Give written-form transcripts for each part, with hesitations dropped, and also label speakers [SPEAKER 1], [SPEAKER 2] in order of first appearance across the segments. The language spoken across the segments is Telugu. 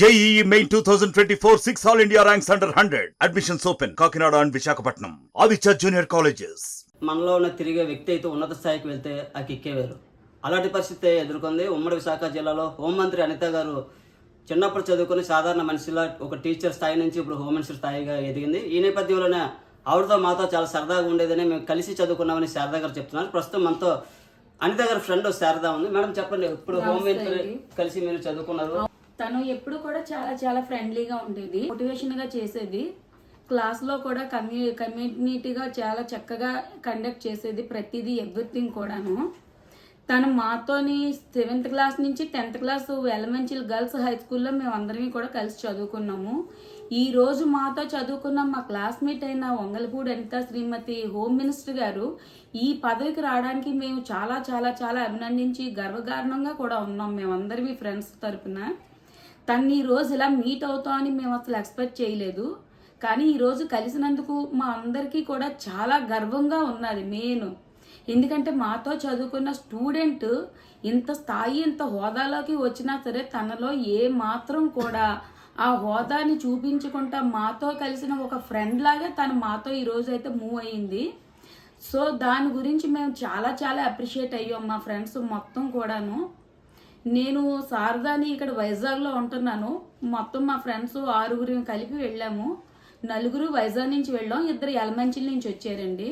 [SPEAKER 1] JEE Main 2024 6 All India ranks under 100. Admissions open. Kakinada and Visakhapatnam. Aditya Junior Colleges.
[SPEAKER 2] మనలో ఉన్న తిరిగే వ్యక్తి అయితే ఉన్నత స్థాయికి వెళ్తే ఆ కిక్కే వేరు. అలాంటి పరిస్థితి ఎదుర్కొంది ఉమ్మడి విశాఖ జిల్లాలో హోంమంత్రి అనిత గారు. చిన్నప్పుడు చదువుకుని సాధారణ మనిషిలా ఒక టీచర్ స్థాయి నుంచి ఇప్పుడు హోమ్ మినిస్టర్ స్థాయిగా ఎదిగింది. ఈ నేపథ్యంలోనే ఆవిడతో మాతో చాలా సరదాగా ఉండేదని మేము కలిసి చదువుకున్నామని శారదా గారు చెప్తున్నారు. ప్రస్తుతం మనతో అనిత గారి ఫ్రెండ్ శారదా ఉంది. మేడం చెప్పండి, ఇప్పుడు హోమ్ మినిస్టర్ కలిసి మీరు చదువుకున్నారు.
[SPEAKER 3] తను ఎప్పుడు కూడా చాలా చాలా ఫ్రెండ్లీగా ఉండేది, మోటివేషన్ గా చేసేది. క్లాస్ లో కూడా కమ్యూనిటీగా చాలా చక్కగా కండక్ట్ చేసేది, ప్రతిదీ ఎవ్రీథింగ్ కూడాను. తను మాతోని 7th క్లాస్ నుంచి 10th class elementary girls high స్కూల్లో మేము అందరం కూడా కలిసి చదువుకున్నాము. ఈ రోజు మాతో చదువుకున్న మా క్లాస్మేట్ అయిన వంగలపూడి అనిత శ్రీమతి హోమ్ మినిస్టర్ గారు ఈ పదవికి రావడానికి మేము చాలా చాలా చాలా అభినందించి గర్వకారణంగా కూడా ఉన్నాం మేమందరం ఫ్రెండ్స్ తరపున. తను ఈ రోజు ఇలా మీట్ అవుతామని మేము అసలు ఎక్స్పెక్ట్ చేయలేదు. కానీ ఈరోజు కలిసినందుకు మా అందరికీ కూడా చాలా గర్వంగా ఉన్నది మెయిన్. ఎందుకంటే మాతో చదువుకున్న స్టూడెంట్ ఇంత స్థాయి ఇంత హోదాలోకి వచ్చినా సరే తనలో ఏ మాత్రం కూడా ఆ హోదాని చూపించుకుంటా మాతో కలిసిన ఒక ఫ్రెండ్ లాగా తను మాతో ఈరోజు అయితే మూవ్ అయ్యింది. సో దాని గురించి మేము చాలా చాలా అప్రిషియేట్ అయ్యాం మా ఫ్రెండ్స్ మొత్తం కూడాను. నేను శారదాని ఇక్కడ వైజాగ్లో ఉంటున్నాను. మొత్తం మా ఫ్రెండ్స్ 6 కలిపి వెళ్ళాము. 4 వైజాగ్ నుంచి వెళ్ళాం, 2 ఎలమంచిల నుంచి వచ్చారండి.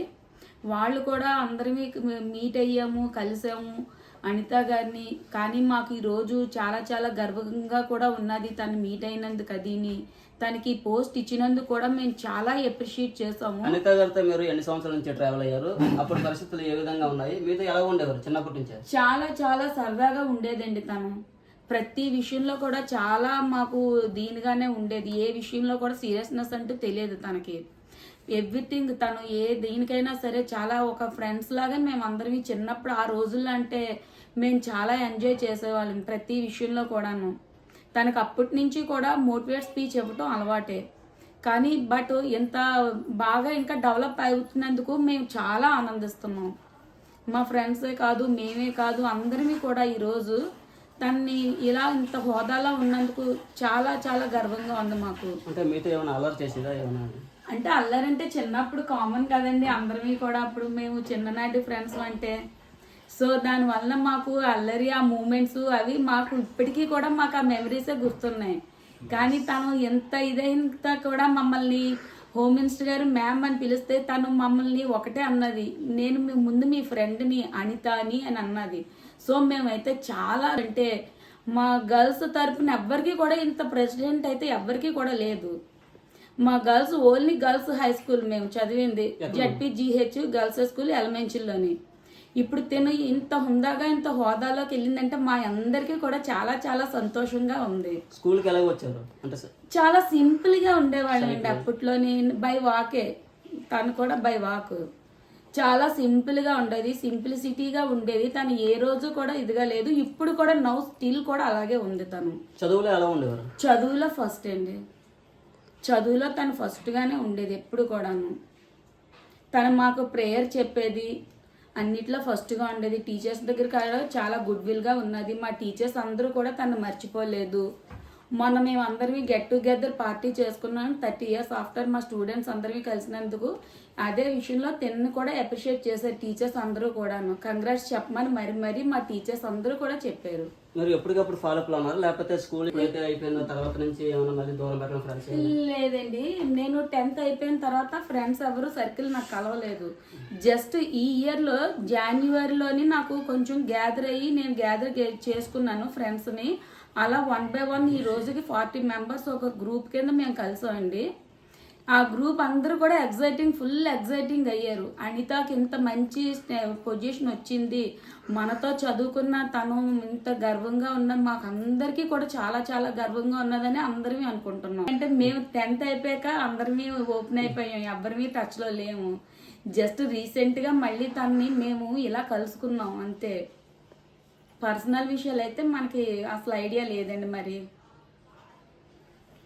[SPEAKER 3] వాళ్ళు కూడా అందరినీ మీట్ అయ్యాము, కలిసాము అనిత గారిని. కానీ మాకు ఈరోజు చాలా చాలా గర్వంగా కూడా ఉన్నది తను మీట్ అయినందుకు. అదిని తనకి పోస్ట్ ఇచ్చినందుకు కూడా మేము చాలా అప్రిషియేట్ చేసాము.
[SPEAKER 2] అనిత గారితో మీరు ఎన్ని సంవత్సరాల నుంచి ట్రావెల్ అయ్యారు? అప్పుడు పరిస్థితులు ఏ విధంగా ఉన్నాయి? మీతో ఎలా ఉండేవారు చిన్నప్పటి నుంచి?
[SPEAKER 3] చాలా చాలా సరదాగా ఉండేదండి. తను ప్రతి విషయంలో కూడా చాలా మాకు దీనిగానే ఉండేది. ఏ విషయంలో కూడా సీరియస్నెస్ అంటూ తెలియదు తనకి. ఎవ్రీథింగ్ తను ఏ దేనికైనా సరే చాలా ఒక ఫ్రెండ్స్ లాగా మేము అందరం చిన్నప్పుడు ఆ రోజుల్లో అంటే మేము చాలా ఎంజాయ్ చేసేవాళ్ళం ప్రతి విషయంలో కూడాను. తనకు అప్పటి నుంచి కూడా మోటివేట్ స్పీచ్ ఇవ్వటం అలవాటే. కానీ బట్ ఎంత బాగా ఇంకా డెవలప్ అవుతున్నందుకు మేము చాలా ఆనందిస్తున్నాం. మా ఫ్రెండ్సే కాదు, మేమే కాదు, అందరినీ కూడా ఈరోజు తన్ని ఇలా ఇంత హోదాలో ఉన్నందుకు చాలా చాలా గర్వంగా ఉంది మాకు.
[SPEAKER 2] అంటే మీతో ఏమైనా అల్లరి చేసిందా? ఏమైనా
[SPEAKER 3] అంటే అల్లరంటే చిన్నప్పుడు కామన్ కదండి అందరినీ కూడా. అప్పుడు మేము చిన్ననాటి ఫ్రెండ్స్ అంటే సో దానివల్ల మాకు అల్లరి ఆ మూమెంట్స్ అవి మాకు ఇప్పటికీ కూడా మాకు ఆ మెమరీసే గుర్తున్నాయి. కానీ తను ఎంత ఇదైనా కూడా మమ్మల్ని హోమ్ మినిస్టర్ గారు మ్యామ్ అని పిలిస్తే తను మమ్మల్ని ఒకటే అన్నది, నేను ముందు మీ ఫ్రెండ్ని అనిత అని అన్నది. సో మేమైతే చాలా అంటే మా గర్ల్స్ తరపున ఎవ్వరికి కూడా ఇంత ప్రెసిడెంట్ అయితే ఎవ్వరికి కూడా లేదు. మా girls only girls high school మేము చదివింది ZPGH గర్ల్స్ స్కూల్ ఎలిమెంటరీలోని. ఇప్పుడు తిను ఇంత హుందాగా ఇంత హోదాలోకి వెళ్ళిందంటే మా అందరికీ కూడా చాలా చాలా సంతోషంగా ఉంది.
[SPEAKER 2] స్కూల్కి ఎలా వచ్చారు? అంటే
[SPEAKER 3] చాలా సింపుల్ గా ఉండేవాళ్ళం అండి అప్పట్లోని. బై వాకే, తను కూడా బై వాక్. చాలా సింపుల్ గా ఉండేది, సింప్లిసిటీగా ఉండేది. తను ఏ రోజు కూడా ఇదిగా లేదు. ఇప్పుడు కూడా నౌ స్టిల్ కూడా అలాగే ఉంది. తను
[SPEAKER 2] చదువులో ఎలా ఉండేవారు?
[SPEAKER 3] చదువులో ఫస్ట్ అండి. చదువులో తను ఫస్ట్ గానే ఉండేది ఎప్పుడు కూడాను. తను మాకు ప్రేయర్ చెప్పేది, అన్నిట్లో ఫస్ట్గా ఉండేది. టీచర్స్ దగ్గర కూడా చాలా గుడ్ విల్గా ఉన్నది. మా టీచర్స్ అందరూ కూడా తను మర్చిపోలేదు. మొన్న మేము అందరివి గెట్ టుగెదర్ పార్టీ చేసుకున్నాం 30 years ఆఫ్టర్ మా స్టూడెంట్స్ అందరివి కలిసినందుకు. అదే విషయంలో తిన్ను కూడా అప్రిషియేట్ చేశారు టీచర్స్ అందరూ కూడాను. కంగ్రాట్స్ చెప్పమని మరి మా టీచర్స్ అందరూ కూడా చెప్పారు.
[SPEAKER 2] మరి ఎప్పటికప్పుడు ఫాలోఅప్లో ఉన్నారు లేకపోతే స్కూల్ ఎప్పుడైతే అయిపోయిన తర్వాత నుంచి ఏమైనా మళ్ళీ దూరం పెట్టడం ఫ్రెండ్స్?
[SPEAKER 3] లేదండి, నేను 10th అయిపోయిన తర్వాత ఫ్రెండ్స్ ఎవరు సర్కిల్ నాకు కలవలేదు. జస్ట్ ఈ ఇయర్లో జాన్యువరిలోని నాకు కొంచెం గ్యాదర్ అయ్యి నేను గ్యాదర్ చేసుకున్నాను ఫ్రెండ్స్ని. అలా 1 by 1 ఈ రోజుకి 40 members ఒక గ్రూప్ కింద మేము కలిసామండి. ఆ గ్రూప్ అందరూ కూడా ఫుల్ ఎగ్జైటింగ్ అయ్యారు. అనితకి ఇంత మంచి పొజిషన్ వచ్చింది, మనతో చదువుకున్న తను ఇంత గర్వంగా ఉన్నది, మాకు అందరికీ కూడా చాలా చాలా గర్వంగా ఉన్నదని అందరిమీ అనుకుంటున్నాం. అంటే మేము 10th అయిపోయాక అందరిమీ ఓపెన్ అయిపోయాం, ఎవరిమీ టచ్లో లేము. జస్ట్ రీసెంట్గా మళ్ళీ తనని మేము ఇలా కలుసుకున్నాం అంతే. పర్సనల్ విషయాలు అయితే మనకి అసలు ఐడియా లేదండి. మరి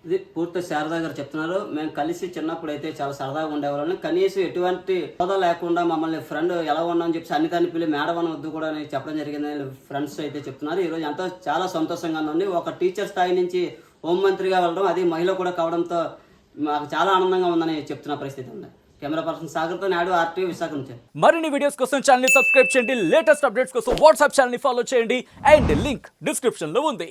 [SPEAKER 2] ఇది పూర్తి శారదా గారు చెప్తున్నారు. మేము కలిసి చిన్నప్పుడు అయితే చాలా సరదాగా ఉండేవాళ్ళని, కనీసం ఎటువంటి హోదా లేకుండా మమ్మల్ని ఫ్రెండ్ ఎలా ఉన్నామని చెప్పి అన్నితాన్ని పిల్లి మేడం అని వద్దు కూడా చెప్పడం జరిగిందని ఫ్రెండ్స్ అయితే చెప్తున్నారు. ఈరోజు ఎంతో చాలా సంతోషంగా ఉంది. ఒక టీచర్ స్థాయి నుంచి హోంమంత్రిగా వెళ్ళడం, అది మహిళ కూడా కావడంతో మాకు చాలా ఆనందంగా ఉందని చెప్తున్న పరిస్థితి ఉంది. కెమెరా పర్సన్ సాగర్తో నాయుడు, RTV విశాఖ నుంచి.
[SPEAKER 4] మరిన్ని వీడియోస్ కోసం ఛానల్ ని సబ్స్క్రైబ్ చేయండి, లేటెస్ట్ అప్డేట్స్ కోసం వాట్సాప్ ఛానల్ ని ఫాలో చేయండి అండ్ లింక్ డిస్క్రిప్షన్ లో ఉంది.